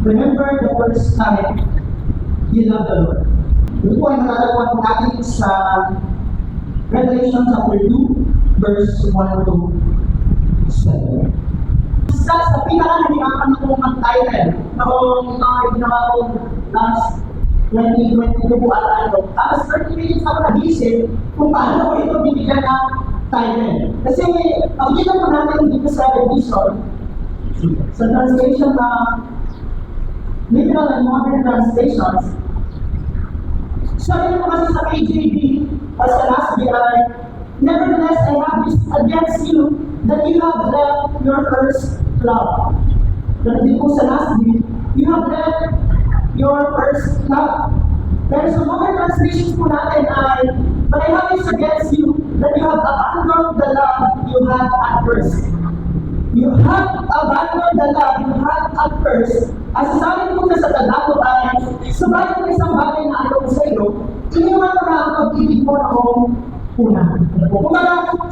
remember the first time you loved the Lord. Ito po ay natatagpuan po natin sa Revelation chapter 2, verse 1 to 7. Sa pinaka-nahirapan na kong mag-title, noong ginawa ko last 2022 po ano, tapos 30 minutes ako nag-isip kung paano ko ito bibigyan ng title. Kasi pagkita po natin dito sa revision, sa translation na literal and modern translations, sabi ko kasi sa KJV, as the last year, nevertheless, I have this against you, that you have left your first love. Pero di po sa last year, you have left your first love. Pero sa modern translations po natin ay, but I have this against you, that you have abandoned the love you had at first. You have abandoned the love you had at first. As sabi po na sa Tagalog ay, subalit ng isang bagay na ayaw ko sa iyo, iniwan ko na ang pag-ibig mo noong una. Kung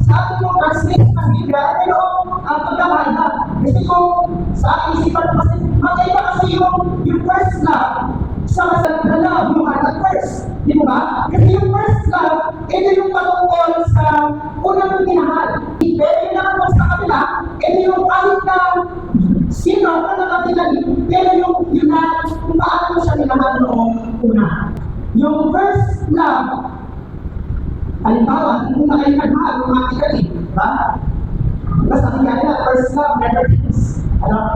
sabi ko, translate ng Biblia, pero ang pagkakahanda. Kasi ko, sa aking isipan ko kasi, magkaiba kasi yung first love sa the love you had at first. Di ba ba? Kasi yung first love, ito yung patungkol sa unang minahal. Pero yung naman sa kabila, ito yung kahit na sino ang nakatigali, pero yung na kung paano mo siya minahal noong una. Yung first love, halimbawa, kung na kayo nagmahal, romantically, diba? Basta kaya na, first love never ends.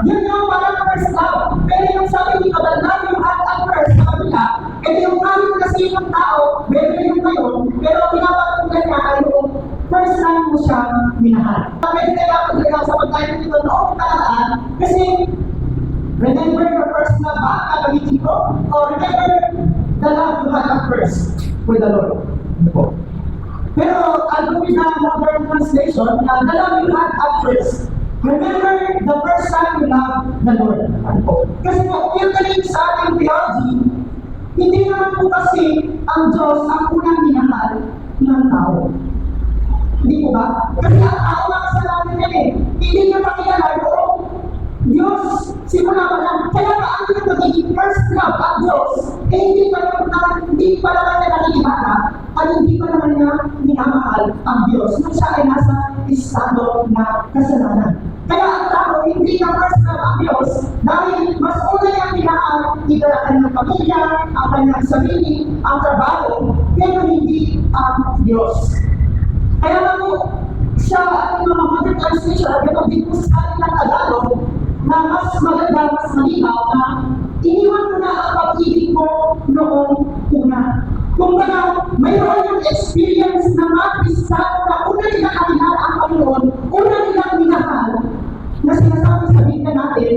Yun yung parang first love. Pero yung sabi dito, the love you had at first, sa kabila, ito yung kahit na sinong tao, meron yung ngayon, pero pinapatunggan niya ay yung first time mo siya minahal. Pwede tayo ako talaga sa pagkain dito noong nakaraan, kasi remember your first love ba? Kagamitin ko? Or remember the love you had at first with the Lord? Pero I'll go with the modern translation, the love you had at first. Remember the first time you loved the Lord. Kasi po, usually sa ating theology, hindi naman po kasi ang Diyos ang unang minahal ng tao. Hindi po ba? Kasi ang tao na kasalanan niya eh. Hindi niya pakilala ko, Diyos, simula pa lang. Kaya ba ang yung magiging first love at Diyos, eh hindi pa naman niya nakikibata at hindi pa naman niya minamahal ang Diyos nung siya ay nasa estado na kasalanan. Kaya ang tao, hindi na first love ang Diyos dahil mas una niyang minahal either ang kanyang pamilya, ang kanyang sarili, ang trabaho, pero hindi ang Diyos. Kaya nga po, siya at yung mga modern translation, at ito din po sa atin ng Tagalog, na mas maganda, mas malinaw na iniwan mo na ang pag-ibig mo noong una. Kung baga, mayroon yung experience na mag-istado na una nilang kalinal ang Panginoon, una nilang minahal, na sinasabi sa Biblia natin,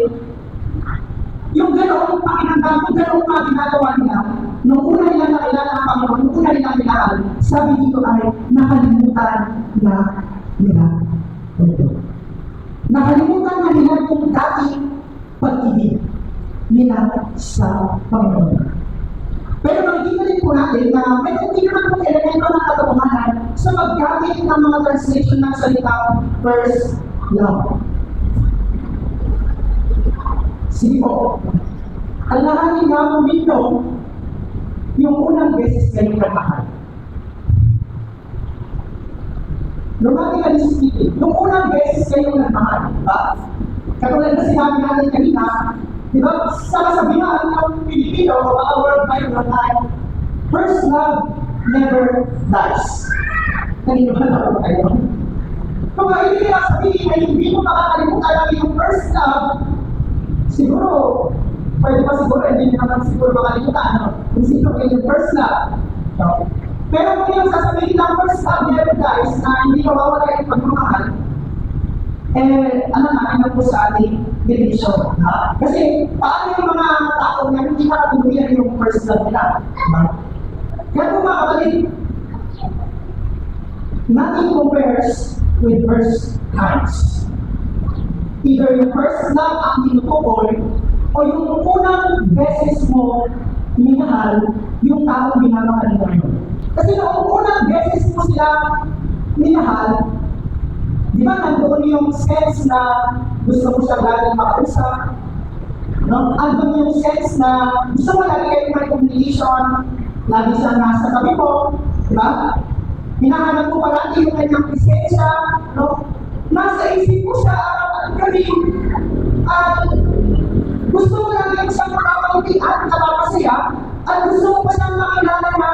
yung ganoong pakinagdam, yung ganoong mga ginagawa nila, nung una nilang nakilala ang Panginoon, nung una nilang minahal, sabi dito ay nakalimutan na nila ito. Nakalimutan na nila yung dating pag-ibig nila sa Panginoon. Pero makikita din po natin na may hindi naman po elemento ng katotohanan sa paggamit ng mga translation ng salitang first love. Sige po, alahanin nga po dito yung unang beses kayo nagmahal. Romantically speaking, yung unang beses kayo nagmahal, diba? Katulad na sinabi natin kanina, diba? Sa kasabihan ng Pilipino o mga worldwide na tayo, first love never dies. Kanino ba na po kayo? Kung hindi nila sabihin na hindi mo makakalimutan ang yung first love, siguro, pwede pa siguro, hindi naman siguro makalimutan, no? Kung sino kayo yung first love. No? Pero kung yung sasabihin ng first love never dies, na hindi mawawala yung pagmamahal, ano po sa ating division. Kasi, paano yung mga tao na hindi nakatuluyan yung first love nila? Kaya po mga kapatid, nothing compares with first times. Either yung first love ang tinutukoy, o yung unang beses mo minahal yung taong minamahal mo yun. Kasi noong unang beses mo sila minahal, di ba nandoon yung sense na gusto mo siya laging makausap, No? Album yung sense na gusto mo lagi kayo may communication, lagi siya nasa tabi mo, di ba? Hinahanap ko palagi yung kanyang presensya, no? Nasa isip ko siya araw at gabi, at gusto mo lagi siyang makakaunti at nakakasaya, at gusto mo pa siyang makilala na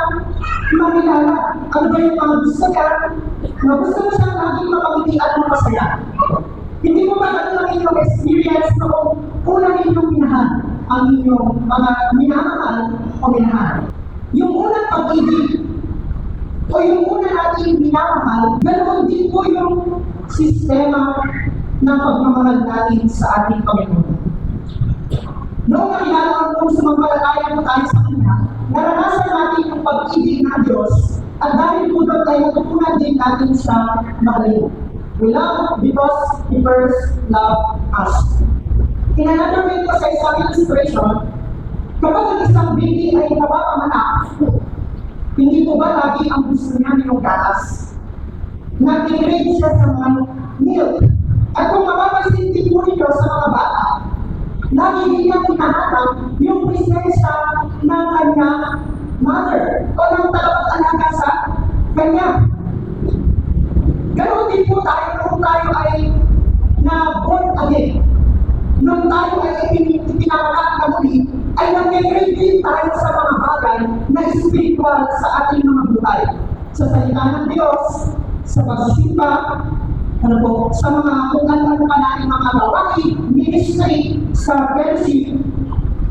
makilala. Ano ba yung mga gusto niya? Na gusto mo siyang laging makaunti at makasaya. Hindi mo ba ganun ang inyong experience noong una ninyong minahal ang inyong mga minamahal o minahal? Yung unang pag-ibig o yung una nating minamahal, ganoon din po yung sistema ng pagmamahal natin sa ating Panginoon. Noong nakilala ang kung sumampalataya po tayo sa Kanya, naranasan natin yung pag-ibig ng Diyos at dahil po doon tayo natutunan din natin siya mahalin. We love because He first loved us. In another way po sa isang illustration, kapag ang isang baby ay napapanganak, hindi po ba lagi ang gusto niya ng gatas? Nag-crave siya sa mga milk. At kung mapapansin din po ninyo sa mga bata, lagi din niya hinahanap yung presensya ng kanyang mother o ng tagapag-alaga sa kanya. Ganon din po tayo kung tayo ay na-born again. Nung tayo ay ipinanganak na muli, ay nag-crave din tayo sa mga bagay na spiritual sa ating mga buhay. Sa salita ng Diyos, sa pagsisimba, sa mga kung ano pa natin mga gawain, ministry, sa fellowship.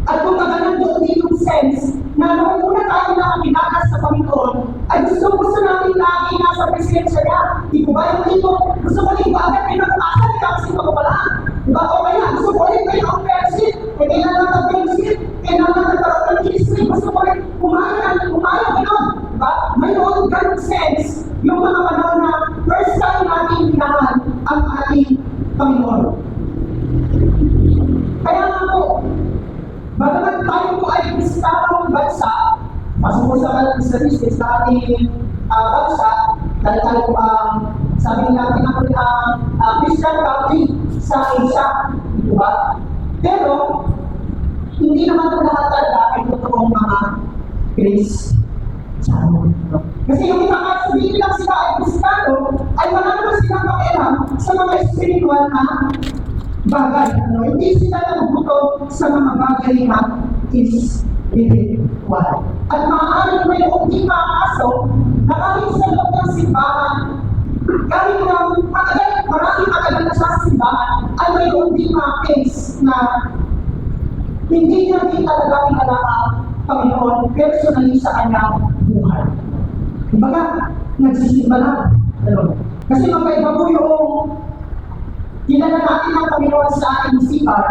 At kung magalang doon din yung sense na noong una tayo nakakilala sa Panginoon, ay gusto natin lagi nasa presensya niya. Di ko ba yung dito? Gusto ko din ba agad pinag-asa niya kasi ito ko pala? Diba? O kaya, gusto ko rin kayo ang fellowship. E kailangan ng fellowship, kailangan nagkaroon ng ministry. Gusto ko rin kumain gano'n. Diba? Mayroon ganong sense yung mga panahon na first time natin pinahal ang ating Panginoon. Kaya nga po, bagamat tayo po ay Kristyanong bansa, pasok po sa statistics na ating bansa, dahil tayo po sabi natin ang Christian country sa Asia, di ba? Pero, hindi naman po lahat talaga ay totoong mga Kristiyano. Kasi yung mga sabihin lang sila ay Kristiyano, ay wala naman silang pakialam sa mga spiritual na bagay. Hindi sila nabuto sa mga bagay na spiritual. At maaaring may hindi makakasok na kahit sa loob ng simbahan, kahit na maraming matagal na sa simbahan, ay may hindi mga case na hindi niya din talaga kilala ang Panginoon personally sa kanyang buhay. Kumbaga, nagsisimba lang. Kasi magkaiba po yung kilala natin ang Panginoon sa ating isipan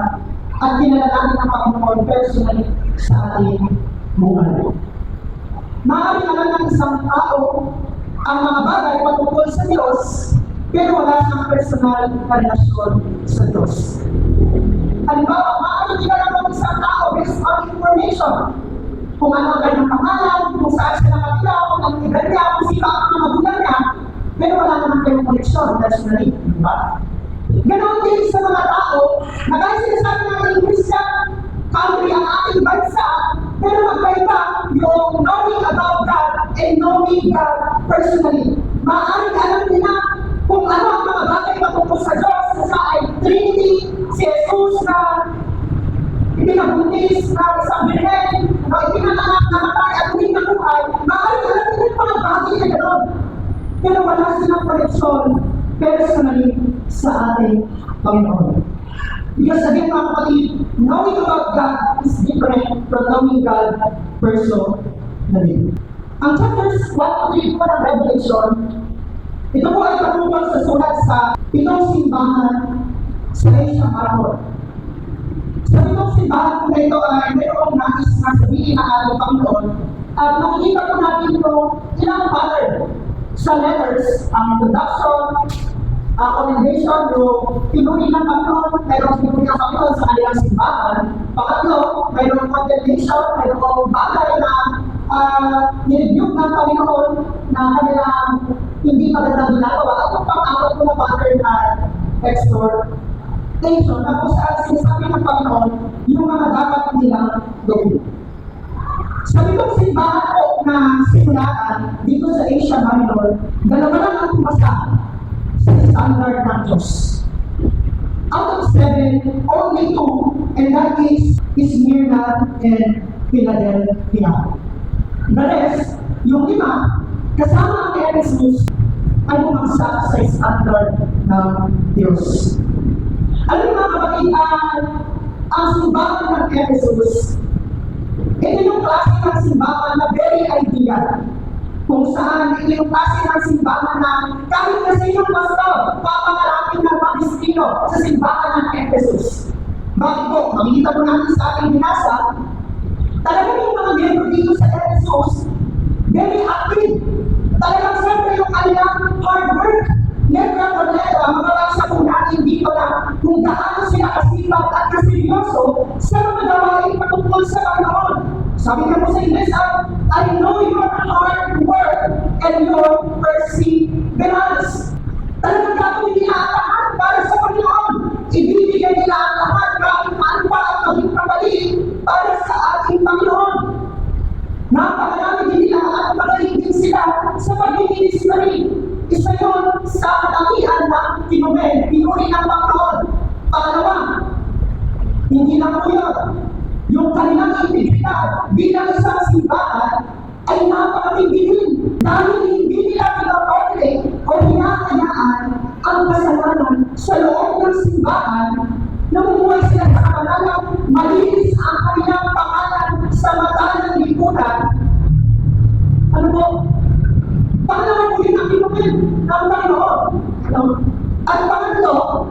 at kilala natin ang Panginoon personally sa ating buhay. Maaaring alam ng isang tao ang mga bagay patungkol sa Diyos, pero wala siyang personal na relasyon sa Diyos. Halimbawa, maaaring kilala ng isang tao based on information. Kung ano ang kanyang pangalan, kung saan siya nakatira, kung ang edad niya, kung sino ang mga magulang niya, pero wala naman kayong connection personally. Diba? Ganon din sa mga tao na kahit sinasabi natin Christian country ang ating bansa, pero magkaiba yung knowing about God and knowing God personally. Maaaring alam nila kung ano ang mga bagay patungkol sa Diyos, sa ay Trinity, si Jesus na ipinabuntis na isang birhen, na ipinanganak na matay at hindi nabuhay. Maaaring alam nila yung mga bagay na gano'n. Pero wala silang connection personally sa ating Panginoon. Because again, mga kapatid, knowing about God is different from knowing God personally. Ang chapters 1 to 3 po ng Revelation, ito po ay patungkol sa sulat sa pitong simbahan sa Asia Minor. Sa pitong simbahan po na ito ay mayroong nais na sabihin ng ating Panginoon at makikita po natin ito ilang pattern sa letters, ang introduction, commendation, yung pinuri ng Panginoon, mayroong pinuri ng Panginoon sa kanilang simbahan. Pangatlo, mayroong condemnation, mayroong bagay na nirebuke ng Panginoon na kanilang hindi magandang ginagawa. At yung pang-apat po na pattern na exhortation, na kung saan sinasabi ng Panginoon yung yung mga dapat nilang gawin. Sa itong simbahan po na simulatan dito sa Asia Minor, dalawa lang ang pumasa sa standard ng Diyos. Out of 7, only 2, and that is Smyrna and Philadelphia. The rest, yung 5, kasama ang Ephesus, ay bumagsak sa standard ng Diyos. Alam mga kapatid, ang simbahan ng Ephesus, ito yung klase ng simbahan na very ideal. Kung saan ito yung klase ng simbahan na kahit na sinong pastor, papangalapin ng pag-istino sa simbahan ng Ephesus. Bakit po? Makikita po natin sa ating binasa, talagang yung mga miyembro dito sa Ephesus, very active. Talagang siyempre yung kanilang hard work. Letra por letra, mababasa po natin dito na kung gaano sila kasipag at kaseryoso sa mga gawain patungkol sa Panginoon. Sabi nga po sa Ingles, I know your hard work and your perseverance. Talagang gagawin nila ang lahat para sa Panginoon. Ibibigay nila ang lahat kahit paano pa ang maging kapatid para sa ating Panginoon. Napakarami din nila at magaling din sila sa pag-ministry. Isa yun sa katakian ng Pinomen, pinuri ng Panginoon. Pangalawa, hindi lang po yun. Yung kanilang integridad bilang isang simbahan ay napakatindi din. Dahil hindi nila pinaporte o hinahayaan ang kasalanan sa loob ng simbahan, namumuhay sila sa kapanalang malinis ang kanilang pangalan sa mata ng lipunan. Ano po? Pangalawa po yun ang kinumin ng Panginoon. At pangatlo,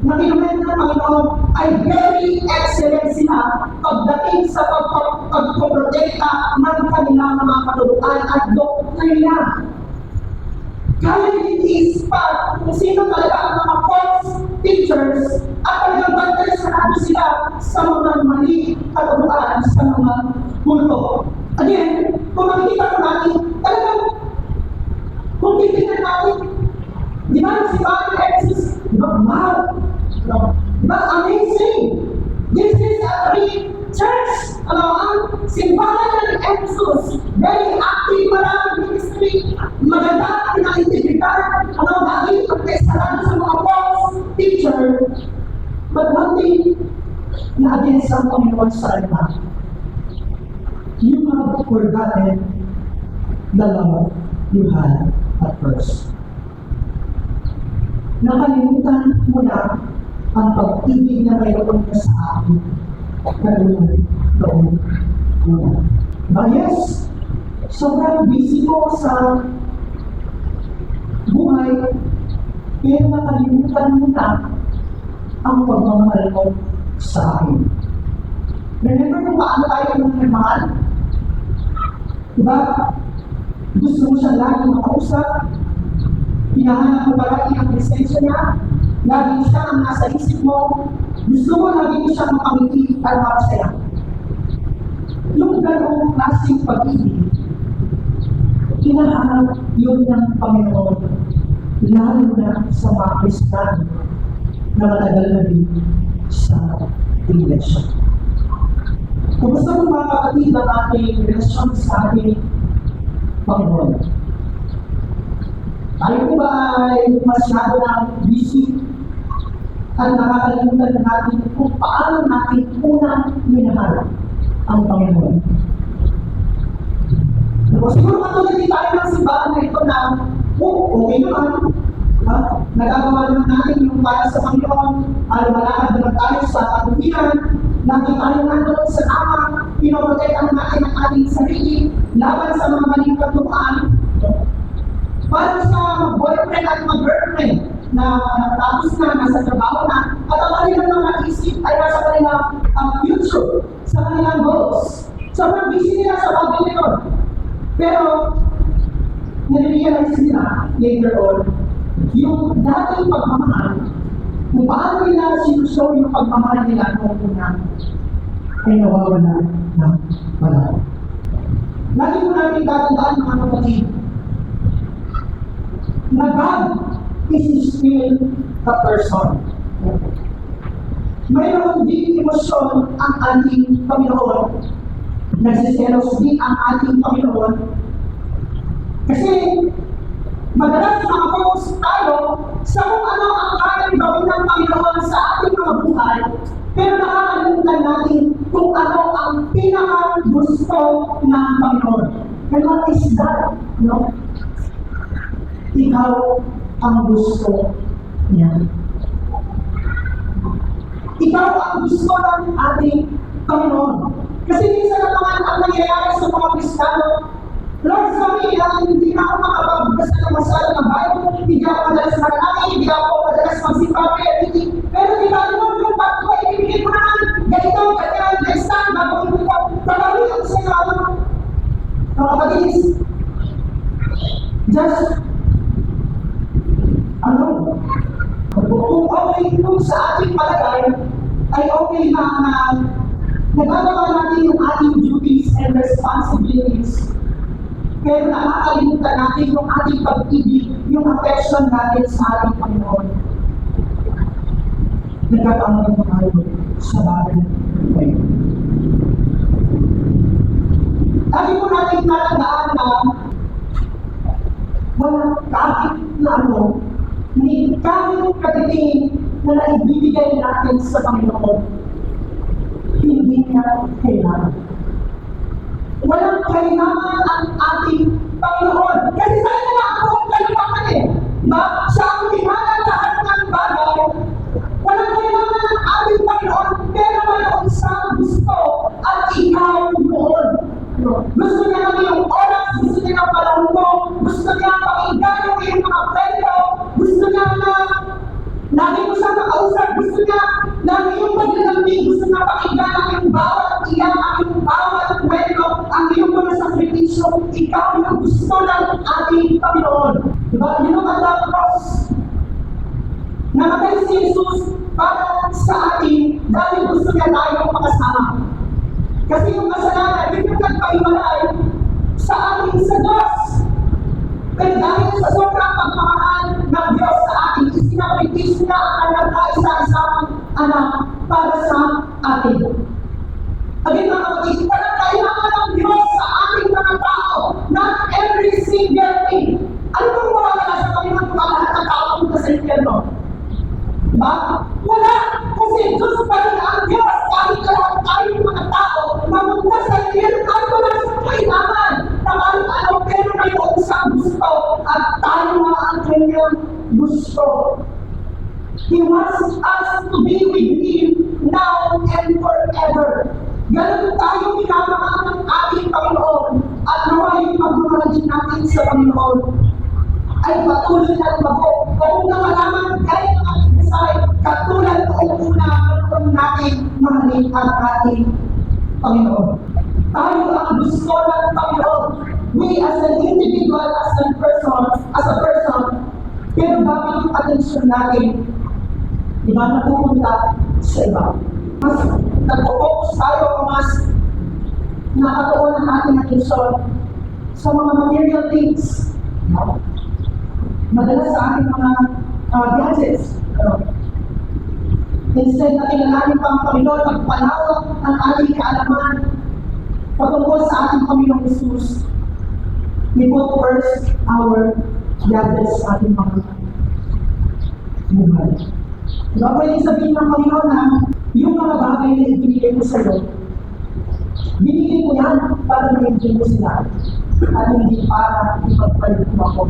na kinumin ng Panginoon ay very excellent sila pagdating sa pagpoprotekta ng kanilang mga katuruan at doktrina. Kaya nag-i-ispat kung sino talaga ang mga false teachers at pag-bantay sarado sila sa mga mali katuruan sa mga kulto. Again, kung makikita ko natin, talagang kung titignan natin, di ba si Father Ephesus, di ba, wow, di ba, amazing. This is a great church. Ang simbahan ng Ephesus, very active, maraming ministry, maganda ang integridad, dahil pagkaisaran sa mga false teacher. But one thing na against ang Panginoon sa kanila, you have forgotten the love you had at first. Nakalimutan mo na ang pag-ibig na mayroon ka sa akin. Kalunan doon muna. Yes, sobrang busy ko sa buhay, pero nakalimutan mo na ang pagmamahal mo sa akin. Remember kung paano tayo nagmamahal? Diba? Gusto mo siya lagi makausap, hinahanap mo palagi ang presensya niya, lagi siya ang nasa isip mo, gusto mo lagi mo siya makangiti at makasaya. Yung gano'ng klaseng pag-ibig, hinahanap yun ng Panginoon, lalo na sa mga Kristiyano na matagal na din sa iglesia. Kumusta mo mga kapatid ang ating relasyon sa ating Panginoon? Tayo po ba ay masyado na busy at nakakalimutan natin kung paano natin unang minahal ang Panginoon? Siguro katulad din tayo ng simbahan na ito na, okay naman, nagagawa naman natin yung para sa Panginoon, malakad naman tayo sa kabuhiran, lagi tayo nandun sa tama, pinoprotektan natin ang ating sarili, laban sa mga maling katuruan, para sa boyfriend at mag-girlfriend na tapos na, nasa trabaho na, at ang kanilang mga isip ay nasa kanilang future, sa kanilang goals. Sobrang busy nila sa bagay nito. Pero, nare-realize nila later on, yung dating pagmamahal, kung paano nila sinushow yung pagmamahal nila noong una, ay nawawala na wala. Lagi mo natin tatandaan mga kapatid, na God is still a person. mayroon din emosyon ang ating Panginoon. Nagsiselos din ang ating Panginoon. Kasi madalas makapokus tayo sa kung ano ang kayang gawin ng Panginoon sa ating mga buhay, pero nakakalimutan natin kung ano ang pinaka-gusto ng Panginoon. And what is that? No? Ikaw ang gusto niya. Ikaw ang gusto ng ating Panginoon. Kasi minsan naman ang nangyayari sa mga Kristiyano, Lord, sabi, hindi na ako makapagbasa ng masyado ng Bible, hindi ako madalas manalangin, hindi ako madalas magsipapi, pero di ba, Lord, yung bago ay ibigay ko naman, ganito, ganyan, ganyan, gagawin ko po, pagawin ako sa iyo, mga kapatid, just, kung okay kung sa ating palagay, ay okay na nagagawa natin yung ating duties and responsibilities. Pero nakakalimutan natin yung ating pag-ibig, yung affection natin sa ating Panginoon. Nagkakaroon tayo sa bagay. Lagi po natin natandaan na wala kahit na ni kahit katiting na naibibigay natin sa Panginoon, hindi niya kailangan. Walang kailangan ang ating Panginoon. Kasi saan na ako ang kailangan eh? Diba? Siya ang kailangan lahat ng bagay. Walang kailangan ang ating Panginoon, pero mayroon sa gusto at ikaw noon. Gusto niya namin yung oras, gusto niya ng panahon mo, gusto niya pakinggan yung iyong mga kwento, gusto niya na lagi mo siya makausap, gusto niya na iyong paglalambing, gusto niya pakinggan ang iyong bawat iyak, ang iyong bawat kwento, ang iyong mga sakripisyo. Ikaw yung gusto ng ating Panginoon. Diba? Yun ang the cross. Namatay si Jesus para sa atin dahil gusto niya tayong makasama. Kasi yung kasalanan, yun yung nagpaiwalay sa ating sa Diyos. Pero dahil sa sobrang pagmamahal ng Diyos sa atin, isinakripisyo na ang kanyang kaisa-isang anak para sa atin. Again, mga kapatid, walang kailangan ng Diyos sa ating mga tao, not every single thing. Ano kung mawawala sa Panginoon kung lahat ng tao punta sa impyerno? Diba? Wala! Kasi Diyos pa rin ang Diyos kahit lahat tayong mga tao mamunta sa impyerno. Ano na sa kailangan na kahit ano, pero mayroon sa gusto at tayo na ang kanyang gusto. He wants us to be with Him now and forever. Ganun tayo pinamahal ng ating Panginoon at nawa yung pagmamahal natin sa Panginoon ay patuloy na lumago. Kung na malaman kahit ang ating desay, katulad noong una natin mahalin ang ating Panginoon. Tayo ang gusto ng Panginoon. We as an individual, as a person, pero bakit yung atensyon natin? Diba napupunta sa iba? Mas nagpo-focus tayo o mas nakatuon ang ating atensyon sa mga material things. No? Madalas sa ating mga gadgets. Instead na kilalanin pa ang Panginoon, magpalawak ang ating kaalaman patungkol sa ating Panginoong Jesus. We put first our gadgets sa ating mga buhay. Diba pwede sabihin ng Panginoon na yung mga bagay na ibinigay ko sa iyo, binigay ko yan para ma-enjoy mo sila at hindi para ipagpalit mo ako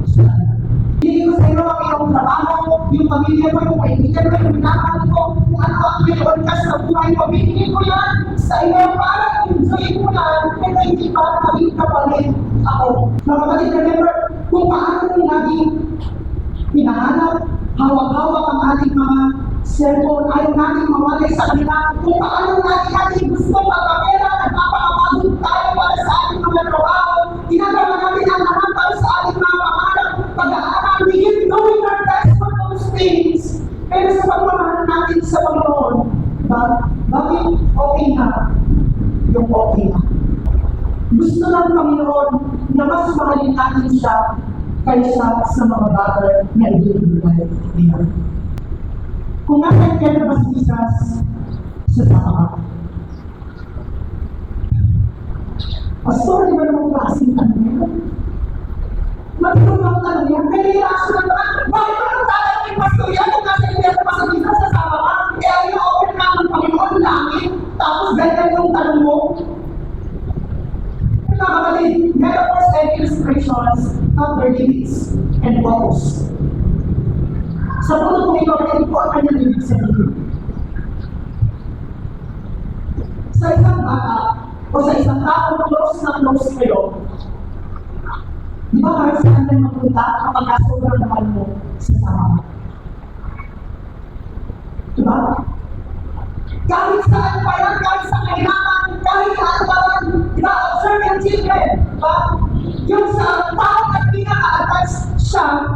sa kanila. Binigay ko sa iyo ang iyong trabaho, yung pamilya mo, yung kaibigan mo, yung minamahal ko, kung ano ang mayroon ka sa buhay mo, binigay ko yan sa iyo para enjoy mo yan, pero hindi para maging kapalit ako. Mga kapatid, remember kung paano yung naging hinahanap, hawak-hawak ang ating mga cellphone, ayaw natin mawalay sa kanila, kung paano natin gusto magpapera, nagpapakapagod tayo para sa ating mga trabaho, ginagawa natin ang lahat para sa ating mga pangarap, pag-aaral, we keep doing our best for those things. Pero sa pagmamahal natin sa Panginoon, bakit okay na yung okay na? Gusto ng Panginoon na mas mahalin natin siya kaysa sa mga bagay na ibibigay niya. Kung nasa impyerno ba si Jesus, sasama ka. Pastor, di ba naman klaseng tanong yan? Matulog ang tanong yan, pero irrational na, bakit ba naman tatanong yung pastor yan kung nasa impyerno ba si Jesus, sasama ka? Eh, ang ina-open na ng Panginoon langit, tapos ganyan yung tanong mo. Mga kapatid, metaphors and illustrations have their limits and focus. Sa punto kung ikaw ay ito ang kanyang ibig sabihin. Sa isang bata, o sa isang tao close na close kayo, di ba kahit saan kayo magpunta kapag sobrang mahal mo sa tama? Di ba? Kahit saan pa yan, kahit sa kailangan, kahit saan pa yan, di ba? Observe yung children, di ba? Yung sa tao na pinaka-attach siya,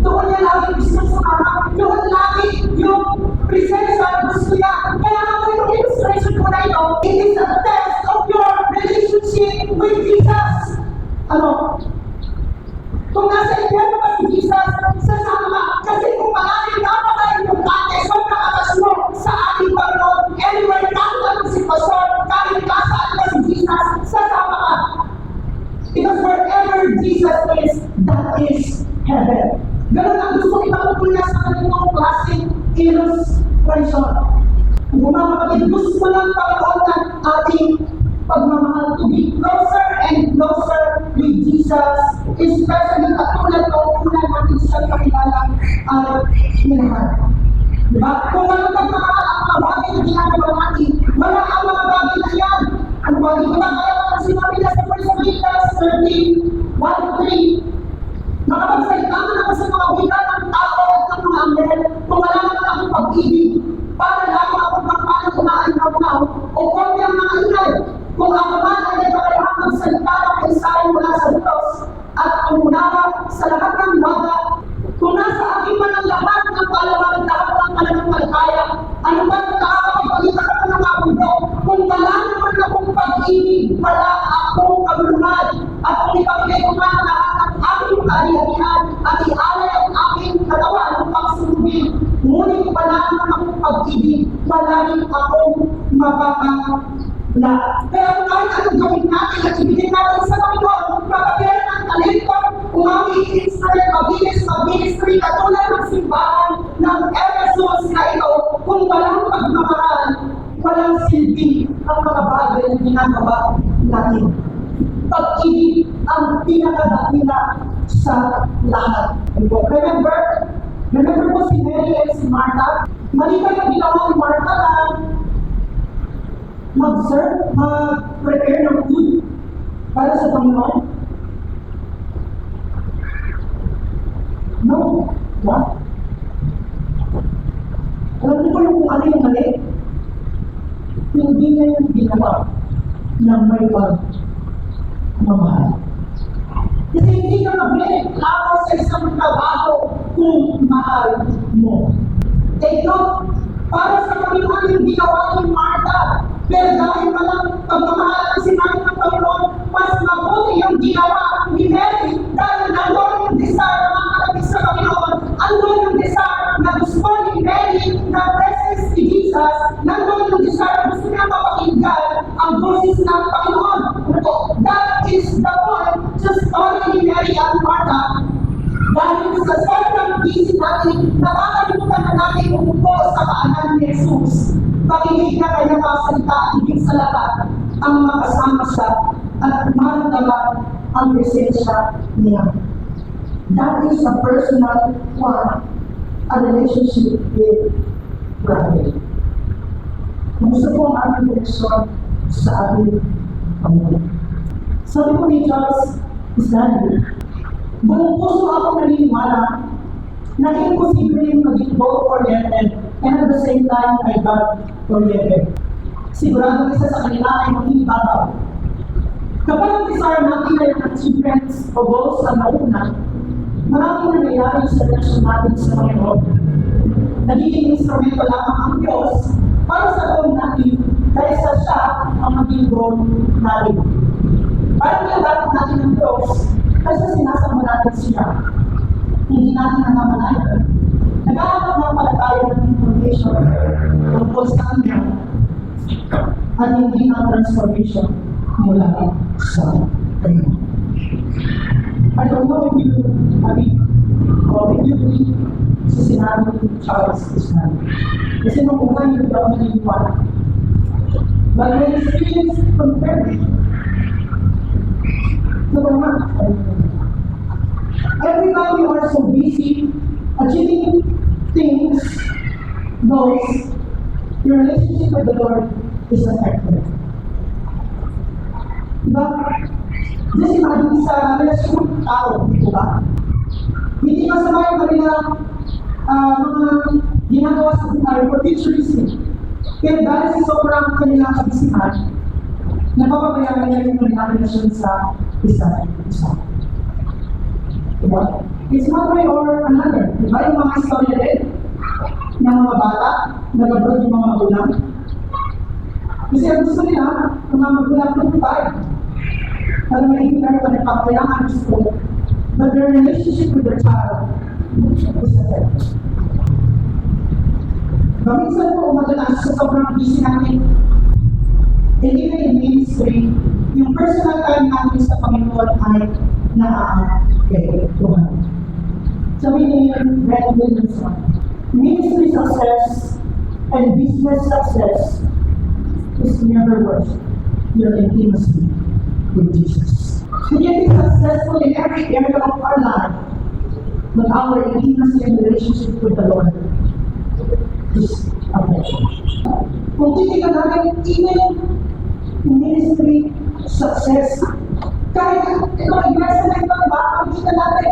doon niya lagi gusto sa mama, doon lagi yung presensya gusto niya. Kaya ako yung illustration ko na ito, it is a test of your relationship with Jesus. Ano? Kung nasa impyerno pa si Jesus, sasama ka. Kasi kung maraming napakain yung dati, sobrang atas mo sa ating Panginoon, anywhere kahit anong sitwasyon, kahit nasaan pa si Jesus, sasama ka. Because wherever Jesus is, that is heaven. Ganun ang gusto ipapatuloy sa kanilang klaseng illustration. Kung mga kapatid, gusto lang Panginoon ng ating pagmamahal to be closer and closer with Jesus, especially katulad ng unang natin siya kakilala at minahal. Diba? Kung ano ang mga bagay na ginagawa natin, wala ang mga bagay na yan. Ano ba? Di ba kaya mga sinabi na sa 1 Corinthians 13, 1-3, makapagsalita na ako sa mga wika ng tao at ng mga anghel kung wala naman akong pag-ibig para lang ako magpapalang kumain-kapaw o kung yung mga ingay. Kung ako man ay nagkakayahang magsalita ng mensahe mula sa Diyos at umunawa sa lahat ng baga, kung nasa akin man ang lahat ng palawan at lahat ng pananampalataya, ano ba ang nakakapagpalitan ako ng mga mundo? Kung wala naman akong pag-ibig, wala akong kabuluhan. At kung ipagigay ko man ang lahat ng aking kaalihan at ialay ang aking katawan ng pagsunubin, ngunit wala naman akong pag-ibig, wala rin akong mapapakala. Kaya kahit anong gawin natin at ibigay natin sa Panginoon, magkakaroon ng talento, umami i-instrument, mag-ministry, katulad ng simbahan ng Ephesus na ito, kung walang pagmamahal, walang silbi ang mga bagay na ginagawa natin. Pag-ibig ang pinakadakila sa lahat. Remember po si Mary and si Martha? Mali ba yung ginawa ni Martha na mag-serve, mag-prepare ng food para sa Panginoon? No. What? Alam niyo po yung kung ano yung mali? Hindi niya yung ginawa na may pagmamahal. Kasi hindi ka mag-reklamo sa isang trabaho kung mahal mo. Ito, para sa Panginoon yung ginawa ni Martha. Pero dahil walang pagmamahal ang sinabi ng Panginoon, mas mabuti yung ginawa ni Mary dahil nandun yung desire na makalapit sa Panginoon. Andun yung desire na gusto ni Mary na presence ni Jesus. Nandun yung desire na gusto niya mapakinggan ang boses ng Panginoon. That is the point sa story ni Mary at Martha. Dahil sa sobrang busy natin, nakakalimutan na natin umupo sa paanan ni Jesus. Pakinig na kanya kasalita, higit sa lahat, ang makasama siya at maramdaman ang presensya niya. That is a personal one, a relationship with God. Gusto po ang ating direksyon sa ating Panginoon. Sabi ko ni Charles Stanley, buong puso ako naniniwala na imposible yung maging goal-oriented and at the same time ay God-oriented. Sigurado isa sa kanila ay maging babaw. Kapag ang desire natin ay ang achievements o goals sa nauna, maraming nangyayari sa relasyon natin sa Panginoon. Nagiging instrumento lamang ang Diyos para sa goal natin kaysa siya ang maging goal natin. Parang nilagat natin ang Diyos kasi sinasama natin siya. Hindi natin namamalayan Naghahanap na pala tayo ng information tungkol sa kanya at hindi ang transformation mula sa kanya. I don't know if you agree or if you believe sa sinabi ni Charles Islam. Kasi nung una yung daw naniniwala. But when experience compared to the man, every time you are so busy achieving things, those, your relationship with the Lord is affected. Diba? Just imagine sa relasyon ng tao, di ba? Hindi masama yung kanilang mga ginagawa sa buhay for futuristic. Kaya dahil sa sobrang kanilang kabisihan, napapabayaan nila yung kanilang relasyon sa isa't isa. Diba? It's one way or another. Diba yung mga istorya rin ng mga bata, nag-abroad yung mga magulang? Kasi ang gusto nila, yung mga magulang ko tayo. Para maigitan pa ng pagkayaan gusto. But their relationship with their child is affected. Minsan po umadalas sa sobrang busy natin, and even in ministry, yung personal time natin sa Panginoon ay naaapektuhan. Sabi ni Brent Williamson, ministry success and business success is never worth your intimacy with Jesus. We can be successful in every area of our life, but our intimacy and relationship with the Lord is affected. Kung titignan natin, even ministry success, kahit ito, iglesia na ito, diba? Pagkita natin,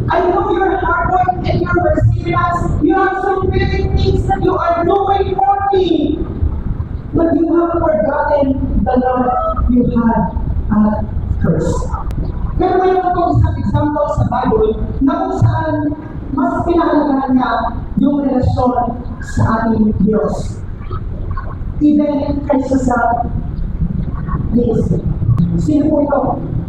I know your hard work and your perseverance. You have so many things that you are doing for me. But you have forgotten the love you had at first. Pero mayroon po isang example sa Bible na kung saan mas pinahalagahan niya yung relasyon sa ating Diyos. Even kaysa sa ministry. Sino po ito?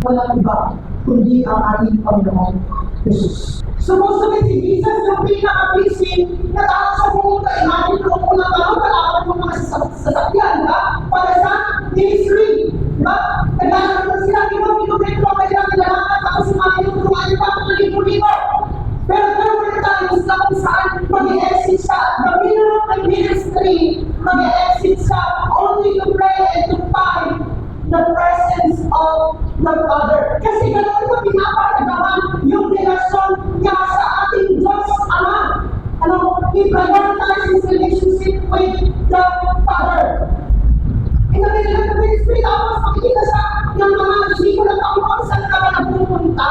Walang iba, kundi ang ating Panginoon Jesus. Supposed to be si Jesus yung pinaka-busy na tao sa pumunta. Imagine kung unang tao, kalaban mo mga sasakyan, diba? Para sa ministry, diba? Naglalaro sila, diba? Minumitro ang kailang kailangan, tapos si mga inuturuan niyo pa kung libo-libo. Pero meron tayo sa kung saan mag-i-exit siya. The winner of the ministry, mag-i-exit siya only to pray and to find the presence of the Father. Kasi ganoon ko pinapalagawan yung relasyon niya sa ating Diyos Ama. He prioritizes his relationship with the Father. In the middle of the ministry, tapos makikita siya ng mga disipo ng Panginoon saan ka ba nagpupunta?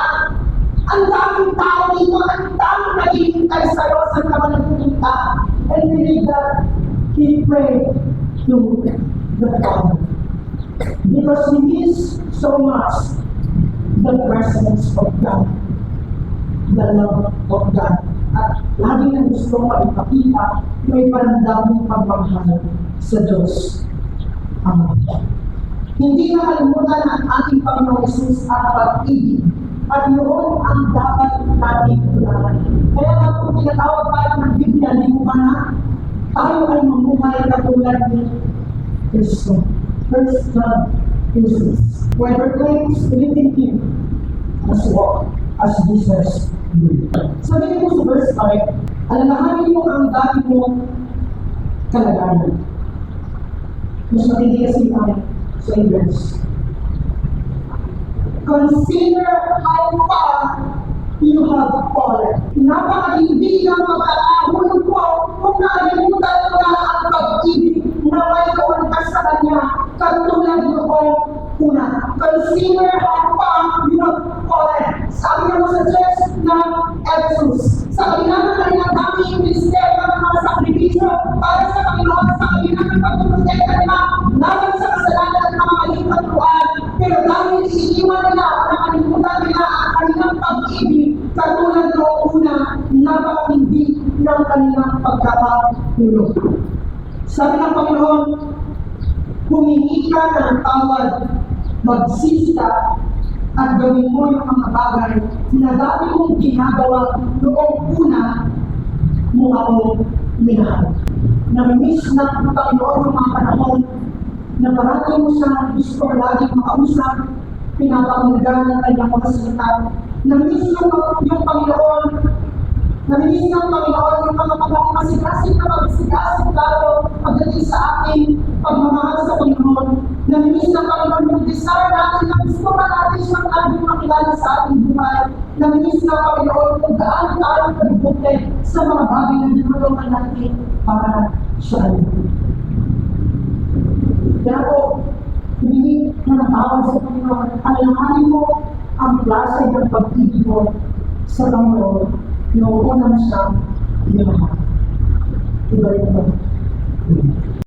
Ang daming tao dito, ang daming naghihintay sa'yo saan ka ba nagpupunta? And believe that he prayed to the Father. Because he needs so much the presence of God, the love of God. At lagi na gusto mo ipakita may panandaming pagmamahal sa Diyos Ama. Hindi nakalimutan ang ating Panginoong Jesus ang pag-ibig at yun ang dapat nating tularan. Kaya nga kung tinatawag tayo ng Biblia, di mo ba na tayo ay mamuhay katulad ni Kristo. First love is this. Whoever claims to live in Him must walk as Jesus did. Sabi niyo sa verse 5, alalahanin mo ang dati mong kalagayan. Mas matindi kasi ang sa English. Consider how far you have fallen. Napakahindi ng pag-aahulog ko kung nakalimutan mo na ang pag-ibig na mayroon ka sa Kanya katulad noong una. Consider how far you have fallen. Sabi naman sa church ng Ephesus, sa kabila ng kanilang daming ministeryo ng mga sakripisyo para sa Panginoon, sa kabila ng pagpuprotekta nila laban sa kasalanan at mga maling paturuan, pero dahil iiwan nila, nakalimutan nila ang kanilang pag-ibig katulad noong una, napakahindi ng kanilang pagkakatulog. Sabi ng Panginoon, humingi ka ng tawad, magsisi ka, at gawin mo yung mga bagay na dati mong ginagawa noong una mo ako minahal. Namiss na ang Panginoon ng mga panahon na marami mo siya gusto laging makausap, pinapakinggan ng kanyang mga salita. Namiss yung Panginoon, namiss ng Panginoon yung mga pagkakasigasig na magsigasig lalo pagdating sa ating pagmamahal sa Panginoon. Namiss ng Panginoon yung desire natin na gusto pa natin siyang laging makilala sa ating buhay. Namiss ng Panginoon kung gaano tayo pagbuti sa mga bagay na dinulungan natin para siya ay kaya po, hindi na natawag sa Panginoon, alamanin mo ang klase ng pag-ibig mo sa Panginoon noong unang siyang minahal. Iba ito.